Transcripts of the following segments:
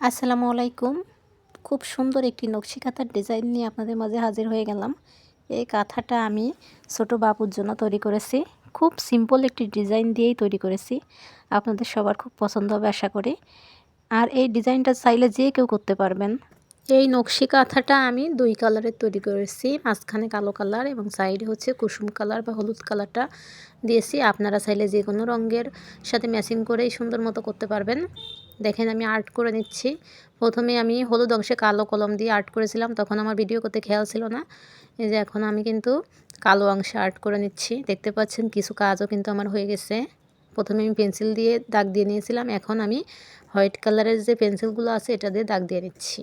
আসসালামু আলাইকুম। খুব সুন্দর একটি নকশি কাঁথার ডিজাইন নিয়ে আপনাদের মাঝে হাজির হয়ে গেলাম। এই কাঁথাটা আমি ছোট বাবুর জন্য তৈরি করেছি। খুব সিম্পল একটি ডিজাইন দিয়েই তৈরি করেছি। আপনাদের সবার খুব পছন্দ হবে আশা করি। আর এই ডিজাইনটা চাইলে যে কেউ করতে পারবেন। এই নকশি কাঁথাটা আমি 2 কালারের তৈরি করেছি। মাঝখানে কালো কালার এবং সাইডে হচ্ছে কুসুম কালার বা হলুদ কালারটা দিয়েছি। আপনারা চাইলে যে কোনো রঙের সাথে ম্যাচিং করেই সুন্দর মতো করতে পারবেন। দেখেন আমি আর্ট করে নিচ্ছি। প্রথমে আমি হলুদ অংশে কালো কলম দিয়ে আর্ট করেছিলাম, তখন আমার ভিডিও করতে খেয়াল ছিল না। এই যে এখন আমি কিন্তু কালো অংশে আর্ট করে নিচ্ছি। দেখতে পাচ্ছেন কিছু কাজও কিন্তু আমার হয়ে গেছে। প্রথমে আমি পেন্সিল দিয়ে দাগ দিয়ে নিয়েছিলাম, এখন আমি হোয়াইট কালারের যে পেন্সিলগুলো আছে এটা দিয়ে দাগ দিয়ে নিচ্ছি।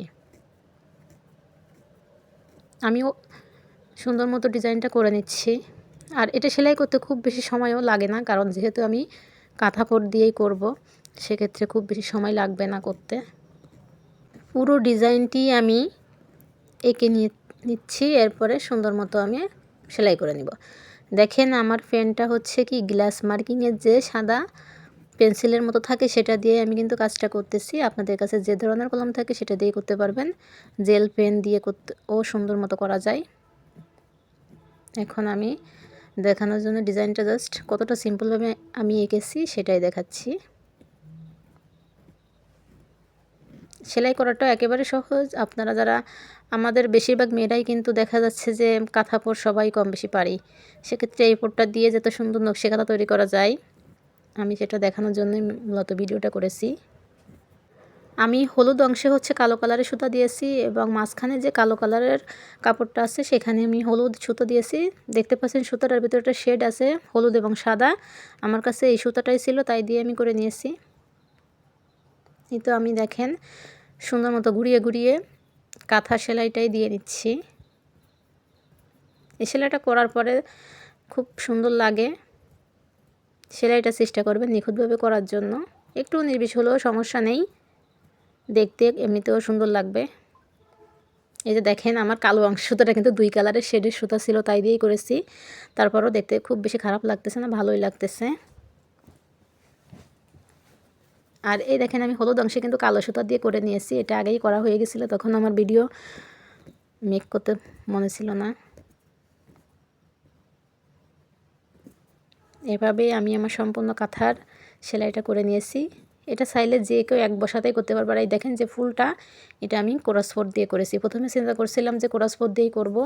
আমিও সুন্দর মতো ডিজাইনটা করে নিচ্ছি। আর এটা সেলাই করতে খুব বেশি সময়ও লাগে না, কারণ যেহেতু আমি কাঁথাপড় দিয়েই করব, সেক্ষেত্রে খুব বেশি সময় লাগবে না করতে। পুরো ডিজাইনটি আমি এঁকে নিচ্ছি, এরপরে সুন্দর মতো আমি সেলাই করে নিব। দেখেন আমার পেনটা হচ্ছে কি গ্লাস মার্কিংয়ের যে সাদা পেন্সিলের মতো থাকে সেটা দিয়ে আমি কিন্তু কাজটা করতেছি। আপনাদের কাছে যে ধরনের কলম থাকে সেটা দিয়ে করতে পারবেন। জেল পেন দিয়ে করতেও সুন্দর মতো করা যায়। এখন আমি দেখানোর জন্য ডিজাইনটা জাস্ট কতটা সিম্পলভাবে আমি এঁকেছি সেটাই দেখাচ্ছি। সেলাই করাটা একেবারে সহজ। আপনারা যারা আমাদের বেশিরভাগ মেয়েরাই কিন্তু দেখা যাচ্ছে যে কাঁথাপড় সবাই কম বেশি পারি, সেক্ষেত্রে এই পড়টা দিয়ে যত সুন্দর নকশি কাঁথা তৈরি করা যায়, আমি সেটা দেখানোর জন্যই মূলত ভিডিওটা করেছি। আমি হলুদ অংশে হচ্ছে কালো কালারের সুতা দিয়েছি এবং মাঝখানে যে কালো কালারের কাপড়টা আছে সেখানে আমি হলুদ সুতো দিয়েছি। দেখতে পাচ্ছেন সুতাটার ভিতরে একটা শেড আছে হলুদ এবং সাদা। আমার কাছে এই সুতাটাই ছিল, তাই দিয়ে আমি করে নিয়েছি। এই তো আমি দেখেন সুন্দর মতো ঘুরিয়ে ঘুরিয়ে কাঁথা সেলাইটাই দিয়ে নিচ্ছি। এই সেলাইটা করার পরে খুব সুন্দর লাগে। সেলাইটা চেষ্টা করবেন নিখুঁতভাবে করার জন্য। একটু নির্বিষ হলেও সমস্যা নেই, দেখতে এমনিতেও সুন্দর লাগবে। এই যে দেখেন আমার কালো অংশ সুতাটা কিন্তু 2 কালারের শেডের সুতা ছিল, তাই দিয়েই করেছি। তারপরও দেখতে খুব বেশি খারাপ লাগতেছে না, ভালোই লাগতেছে। আর এই দেখেন আমি হলুদ অংশে কিন্তু কালো সুতা দিয়ে করে নিয়েছি। এটা আগেই করা হয়ে গেছিলো, তখন আমার ভিডিও মেক করতে মনে ছিল না। এভাবেই আমি আমার সম্পূর্ণ কাঁথার সেলাইটা করে নিয়েছি। এটা চাইলে যে কেউ এক বসাতেই করতে পারবে। আর এই দেখেন যে ফুলটা, এটা আমি ক্রসফোর্ড দিয়ে করেছি। প্রথমে চিন্তা করছিলাম যে ক্রসফোর্ড দিয়েই করব,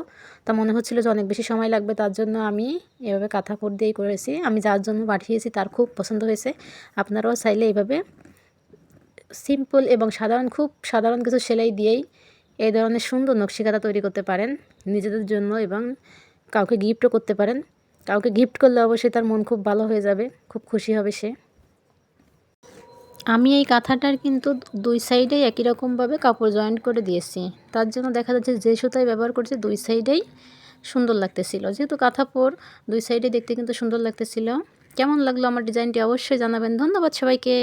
তা মনে হচ্ছিল যে অনেক বেশি সময় লাগবে, তার জন্য আমি এভাবে কাঁথাপড় দিয়েই করেছি। আমি যার জন্য পাঠিয়েছি তার খুব পছন্দ হয়েছে। আপনারাও চাইলে এইভাবে সিম্পল এবং খুব সাধারণ কিছু সেলাই দিয়েই এই ধরনের সুন্দর নকশি কাঁথা তৈরি করতে পারেন নিজেদের জন্য, এবং কাউকে গিফটও করতে পারেন। কাউকে গিফট করলে অবশ্যই তার মন খুব ভালো হয়ে যাবে, খুব খুশি হবে সে। আমি এই কাঁথাটার কিন্তু 2 সাইডেই একই রকমভাবে কাপড় জয়েন্ট করে দিয়েছি। তার জন্য দেখা যাচ্ছে যে সুতায় ব্যবহার করছি 2 সাইডেই সুন্দর লাগতেছিল। যেহেতু কাঁথাপড় 2 সাইডে দেখতে কিন্তু সুন্দর লাগতেছিল। কেমন লাগলো আমার ডিজাইনটি অবশ্যই জানাবেন। ধন্যবাদ সবাইকে।